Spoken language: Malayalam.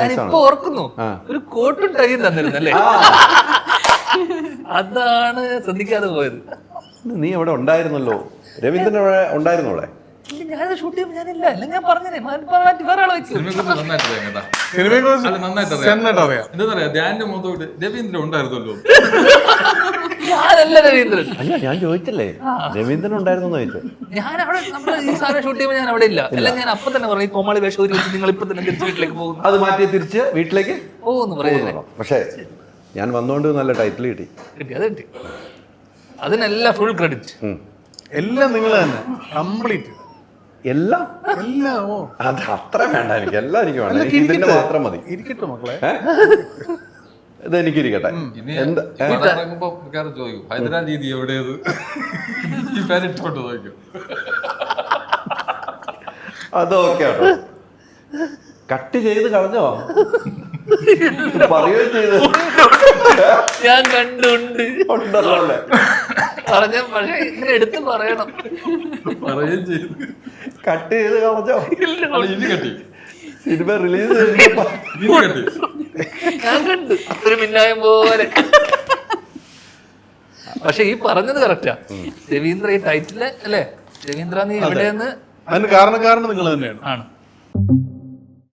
ഞാനിപ്പോ ഓർക്കുന്നു ഒരു കോട്ടും ടൈയും തന്നിരുന്നല്ലേ, അതാണ് ശ്രദ്ധിക്കാതെ പോയത്. നീ അവിടെ ഉണ്ടായിരുന്നല്ലോ, രവീന്ദ്രൻ അവിടെ ഉണ്ടായിരുന്നു അവിടെ. ഞാനത് ഷൂട്ട് ചെയ്യുമ്പോൾ ഞാനില്ല, അല്ലെങ്കിൽ ഞാൻ പറഞ്ഞേ വേറെ ആളെ വെച്ചു. രവീന്ദ്രൻ ഉണ്ടായിരുന്നല്ലോ. ഞാനല്ല രവീന്ദ്രൻ. അല്ല, ഞാൻ ചോദിച്ചല്ലേ രവീന്ദ്രൻ ഉണ്ടായിരുന്നു ചോദിച്ചു. ഞാൻ അവിടെ നമ്മൾ ഈ സാധനം ഷൂട്ട് ചെയ്യുമ്പോൾ ഞാൻ അവിടെ ഇല്ല. അല്ലെങ്കിൽ ഞാൻ അപ്പൊ തന്നെ പറഞ്ഞു, ഈ കോമാളി വേഷം വെച്ച് നിങ്ങൾ ഇപ്പൊ തന്നെ തിരിച്ച് വീട്ടിലേക്ക് പോകുന്നു. അത് മാറ്റി തിരിച്ച് വീട്ടിലേക്ക് പോകുന്നു പറയുന്നത്. പക്ഷേ ഞാൻ വന്നുകൊണ്ട് നല്ല ടൈറ്റിൽ കിട്ടി. അത് കിട്ടി. അതിനെല്ലാം ഫുൾ ക്രെഡിറ്റ്. എല്ലാം നിങ്ങൾ തന്നെ കംപ്ലീറ്റ്. എല്ലാം എല്ലാമോ അത് അത്ര വേണ്ട, എനിക്ക് എല്ലാം എനിക്ക് വേണം. ഇതിന്റെ മാത്രം മതി. ഇരിക്കട്ടെ മക്കളെ, ഇതെനിക്ക് ഇരിക്കട്ടെ. എന്താ ഇറങ്ങുമ്പോ ചോദിക്കും ഹൈദരാബാദ് രീതി എവിടെയത്, ഈ പേരിട്ടോട്ട് ചോദിക്കും. അതൊക്കെ കട്ട് ചെയ്ത് കളഞ്ഞോ പറയുകയും ചെയ്ത് ഞാൻ കണ്ടുണ്ട് ഉണ്ടല്ലോ അല്ലേ പറഞ്ഞ. പക്ഷെ ഇങ്ങനെ എടുത്ത് പറയണം. പറയുകയും ചെയ്തു. കട്ട് ചെയ്ത് കളഞ്ഞോ? ഇനി കട്ടി, സിനിമ റിലീസ് ഇനി കട്ടി. ഞാൻ കണ്ടു ഒരു മിന്നായം പോലെ. പക്ഷെ ഈ പറഞ്ഞത് കറക്റ്റാ. രവീന്ദ്ര ഈ ടൈറ്റില് അല്ലേ, രവീന്ദ്ര നീ എവിടെയെന്ന് അതിന് കാരണക്കാരൻ നിങ്ങൾ തന്നെയാണ്. ആണ്.